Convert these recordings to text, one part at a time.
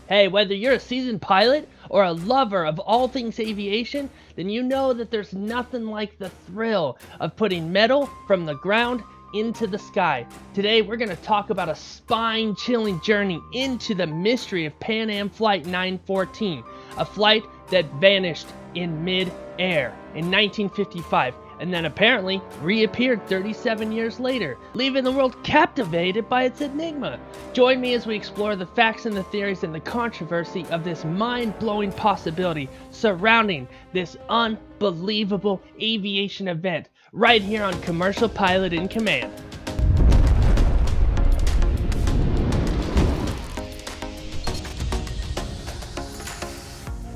Hey, whether you're a seasoned pilot or a lover of all things aviation, then you know that there's nothing like the thrill of putting metal from the ground into the sky. Today, we're going to talk about a spine-chilling journey into the mystery of Pan Am Flight 914, a flight that vanished in mid-air in 1955 and then apparently reappeared 37 years later, leaving the world captivated by its enigma. Join me as we explore the facts and the theories and the controversy of this mind-blowing possibility surrounding this unbelievable aviation event, right here on Commercial Pilot in Command.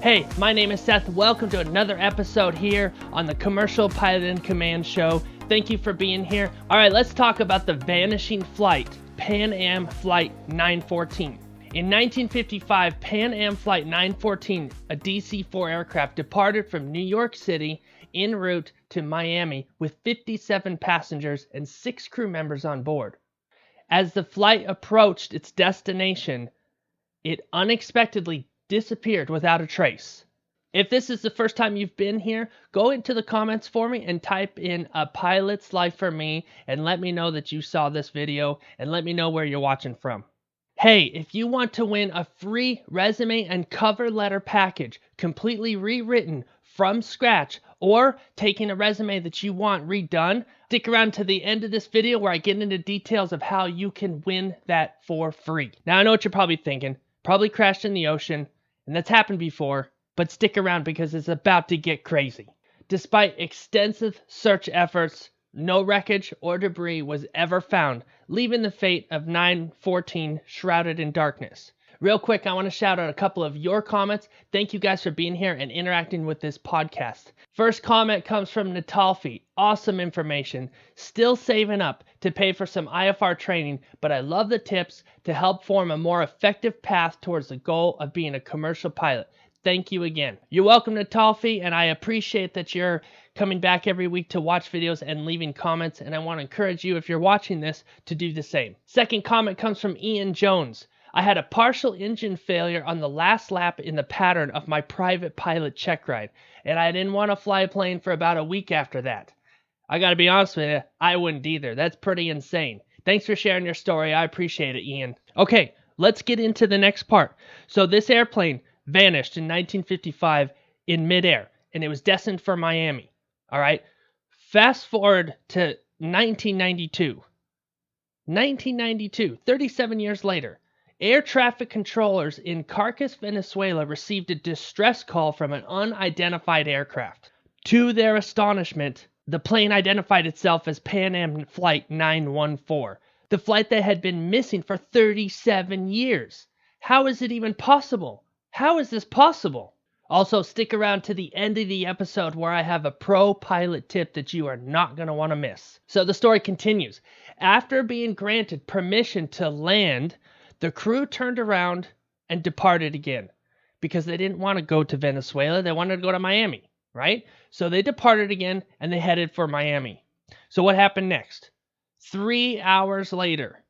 Hey, my name is Seth. Welcome to another episode here on the Commercial Pilot in Command show. Thank you for being here. All right, let's talk about the vanishing flight, Pan Am Flight 914. In 1955, Pan Am Flight 914, a DC-4 aircraft, departed from New York City en route to Miami with 57 passengers and 6 crew members on board. As the flight approached its destination, it unexpectedly disappeared without a trace. If this is the first time you've been here, go into the comments for me and type in A Pilot's Life for Me and let me know that you saw this video and let me know where you're watching from. Hey, if you want to win a free resume and cover letter package completely rewritten from scratch, or taking a resume that you want redone, stick around to the end of this video where I get into details of how you can win that for free. Now I know what you're probably thinking, probably crashed in the ocean, and that's happened before, but stick around because it's about to get crazy. Despite extensive search efforts, no wreckage or debris was ever found, leaving the fate of 914 shrouded in darkness. Real quick, I want to shout out a couple of your comments. Thank you guys for being here and interacting with this podcast. First comment comes from Natalfi. Awesome information. Still saving up to pay for some IFR training, but I love the tips to help form a more effective path towards the goal of being a commercial pilot. Thank you again. You're welcome, Natalfi, and I appreciate that you're coming back every week to watch videos and leaving comments, and I want to encourage you, if you're watching this, to do the same. Second comment comes from Ian Jones. I had a partial engine failure on the last lap in the pattern of my private pilot check ride, and I didn't want to fly a plane for about a week after that. I gotta be honest with you, I wouldn't either. That's pretty insane. Thanks for sharing your story. I appreciate it, Ian. Okay, let's get into the next part. So this airplane vanished in 1955 in midair, and it was destined for Miami. All right, fast forward to 1992. 37 years later. Air traffic controllers in Caracas, Venezuela received a distress call from an unidentified aircraft. To their astonishment, the plane identified itself as Pan Am Flight 914, the flight that had been missing for 37 years. How is it even possible? How is this possible? Also, stick around to the end of the episode where I have a pro pilot tip that you are not going to want to miss. So the story continues. After being granted permission to land, the crew turned around and departed again because they didn't want to go to Venezuela. They wanted to go to Miami, right? So they departed again and they headed for Miami. So what happened next? 3 hours later,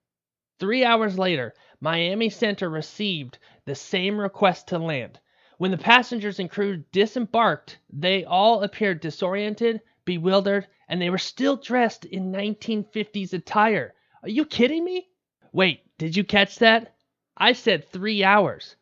Miami Center received the same request to land. When the passengers and crew disembarked, they all appeared disoriented, bewildered, and they were still dressed in 1950s attire. Are you kidding me? Wait, did you catch that? I said 3 hours.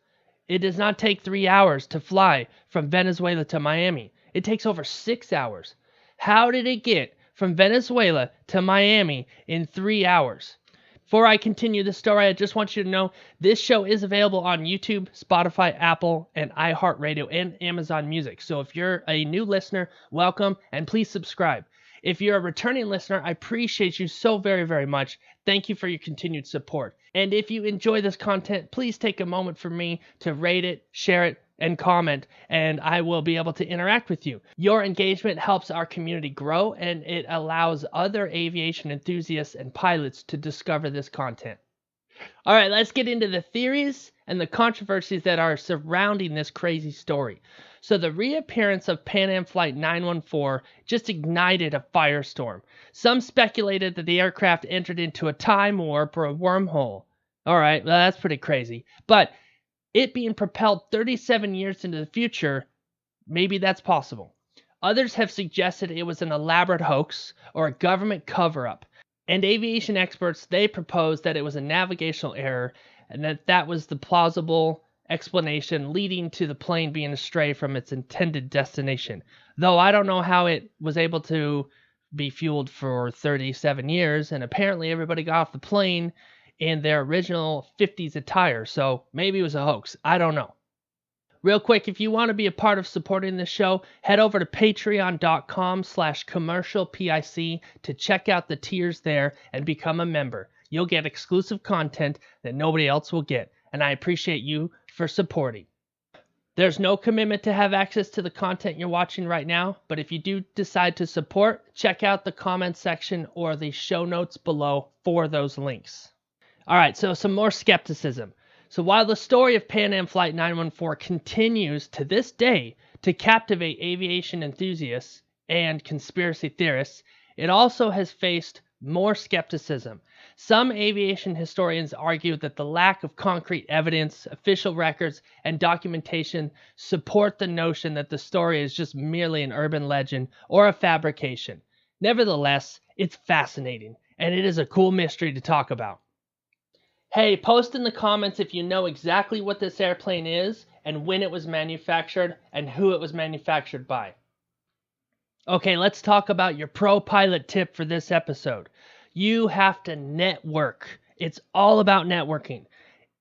It does not take 3 hours to fly from Venezuela to Miami. It takes over 6 hours. How did it get from Venezuela to Miami in 3 hours? Before I continue the story, I just want you to know this show is available on YouTube, Spotify, Apple, and iHeartRadio, and Amazon Music. So if you're a new listener, welcome, and please subscribe. If you're a returning listener, I appreciate you so very, very much. Thank you for your continued support. And if you enjoy this content, please take a moment for me to rate it, share it, and comment, and I will be able to interact with you. Your engagement helps our community grow, and it allows other aviation enthusiasts and pilots to discover this content. All right, let's get into the theories and the controversies that are surrounding this crazy story. So the reappearance of Pan Am Flight 914 just ignited a firestorm. Some speculated that the aircraft entered into a time warp or a wormhole. All right, well, that's pretty crazy. But It being propelled 37 years into the future, maybe that's possible. Others have suggested it was an elaborate hoax or a government cover-up. And aviation experts, they propose that it was a navigational error and that was the plausible explanation leading to the plane being astray from its intended destination. Though I don't know how it was able to be fueled for 37 years, and apparently everybody got off the plane in their original 50s attire, so maybe it was a hoax. I don't know. Real quick, if you want to be a part of supporting this show, head over to patreon.com/commercialpic to check out the tiers there and become a member. You'll get exclusive content that nobody else will get, and I appreciate you for supporting. There's no commitment to have access to the content you're watching right now, but if you do decide to support, check out the comments section or the show notes below for those links. All right, so some more skepticism. So while the story of Pan Am Flight 914 continues to this day to captivate aviation enthusiasts and conspiracy theorists, it also has faced more skepticism. Some aviation historians argue that the lack of concrete evidence, official records, and documentation support the notion that the story is just merely an urban legend or a fabrication. Nevertheless, it's fascinating, and it is a cool mystery to talk about. Hey, post in the comments if you know exactly what this airplane is and when it was manufactured and who it was manufactured by. Okay, let's talk about your pro pilot tip for this episode. You have to network. It's all about networking.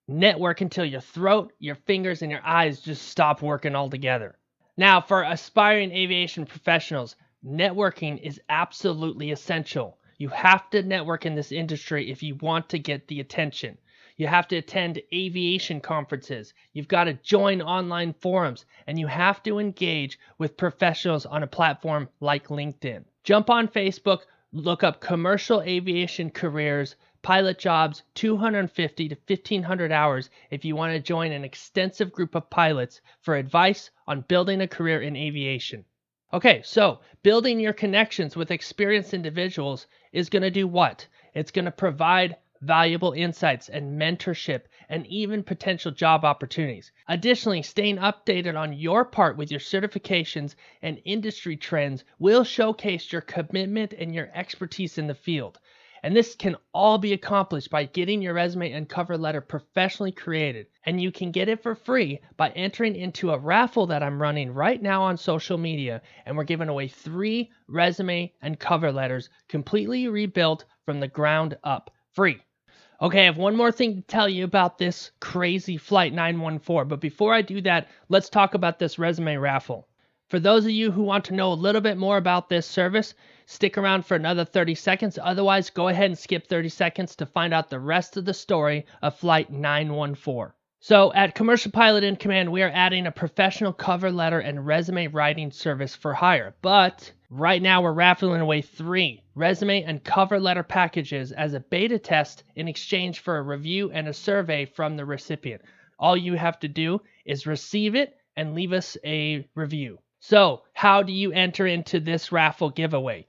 Network until your throat, your fingers, and your eyes just stop working altogether. Now, for aspiring aviation professionals, networking is absolutely essential. You have to network in this industry if you want to get the attention. You have to attend aviation conferences. You've got to join online forums, and you have to engage with professionals on a platform like LinkedIn. Jump on Facebook, look up commercial aviation careers, pilot jobs, 250 to 1,500 hours if you want to join an extensive group of pilots for advice on building a career in aviation. Okay, so building your connections with experienced individuals is going to do what? It's going to provide valuable insights and mentorship and even potential job opportunities. Additionally, staying updated on your part with your certifications and industry trends will showcase your commitment and your expertise in the field. And this can all be accomplished by getting your resume and cover letter professionally created. And you can get it for free by entering into a raffle that I'm running right now on social media. And we're giving away 3 resume and cover letters completely rebuilt from the ground up, free. Okay, I have one more thing to tell you about this crazy Flight 914. But before I do that, let's talk about this resume raffle. For those of you who want to know a little bit more about this service, stick around for another 30 seconds. Otherwise, go ahead and skip 30 seconds to find out the rest of the story of Flight 914. So at Commercial Pilot in Command, we are adding a professional cover letter and resume writing service for hire. But right now, we're raffling away 3 resume and cover letter packages as a beta test in exchange for a review and a survey from the recipient. All you have to do is receive it and leave us a review. So, how do you enter into this raffle giveaway?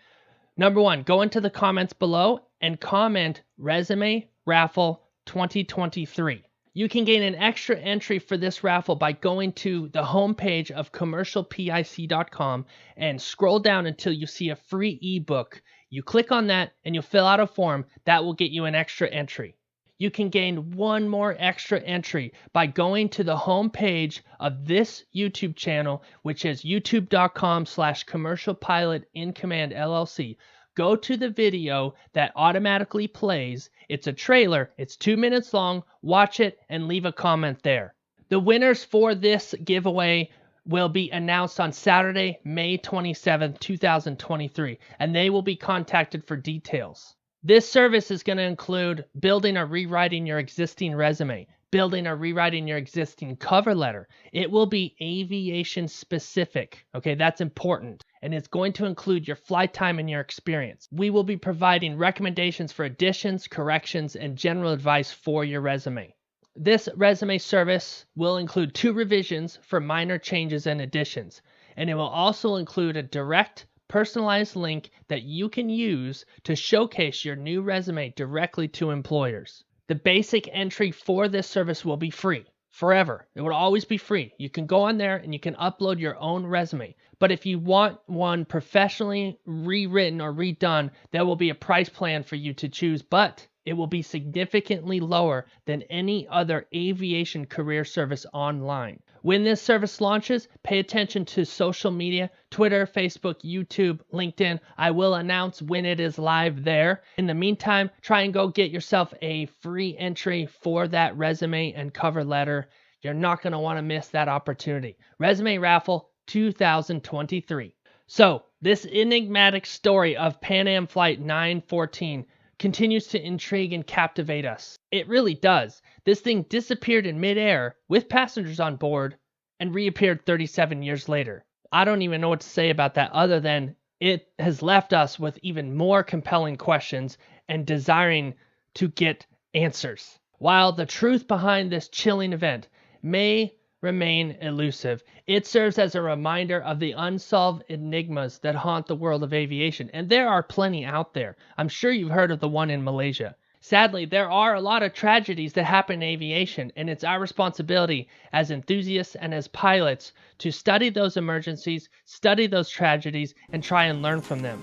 Number 1, go into the comments below and comment resume raffle 2023. You can gain an extra entry for this raffle by going to the homepage of commercialpic.com and scroll down until you see a free ebook. You click on that and you'll fill out a form that will get you an extra entry. You can gain one more extra entry by going to the homepage of this YouTube channel, which is youtube.com/commercialpilotincommand.llc. Go to the video that automatically plays. It's a trailer. It's 2 minutes long. Watch it and leave a comment there. The winners for this giveaway will be announced on Saturday, May 27th, 2023, and they will be contacted for details. This service is going to include building or rewriting your existing resume, building or rewriting your existing cover letter. It will be aviation specific. Okay, that's important. And it's going to include your flight time and your experience. We will be providing recommendations for additions, corrections, and general advice for your resume. This resume service will include 2 revisions for minor changes and additions. And it will also include a direct personalized link that you can use to showcase your new resume directly to employers. The basic entry for this service will be free. forever. It will always be free. You can go on there and you can upload your own resume. But if you want one professionally rewritten or redone, there will be a price plan for you to choose, but it will be significantly lower than any other aviation career service online. When this service launches, pay attention to social media, Twitter, Facebook, YouTube, LinkedIn. I will announce when it is live there. In the meantime, try and go get yourself a free entry for that resume and cover letter. You're not going to want to miss that opportunity. Resume Raffle 2023. So, this enigmatic story of Pan Am Flight 914 continues to intrigue and captivate us. It really does. This thing disappeared in midair with passengers on board and reappeared 37 years later. I don't even know what to say about that other than it has left us with even more compelling questions and desiring to get answers. While the truth behind this chilling event may remain elusive, it serves as a reminder of the unsolved enigmas that haunt the world of aviation, and there are plenty out there. I'm sure you've heard of the one in Malaysia. Sadly, there are a lot of tragedies that happen in aviation, and it's our responsibility as enthusiasts and as pilots to study those emergencies, study those tragedies, and try and learn from them.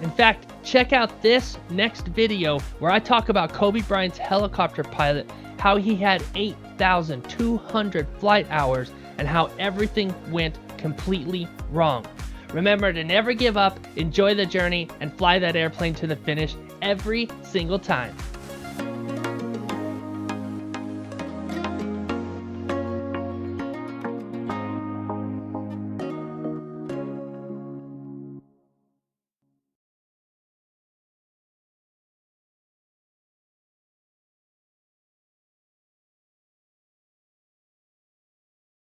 In fact, check out this next video where I talk about Kobe Bryant's helicopter pilot, how he had 8,200 flight hours, and how everything went completely wrong. Remember to never give up, enjoy the journey, and fly that airplane to the finish every single time.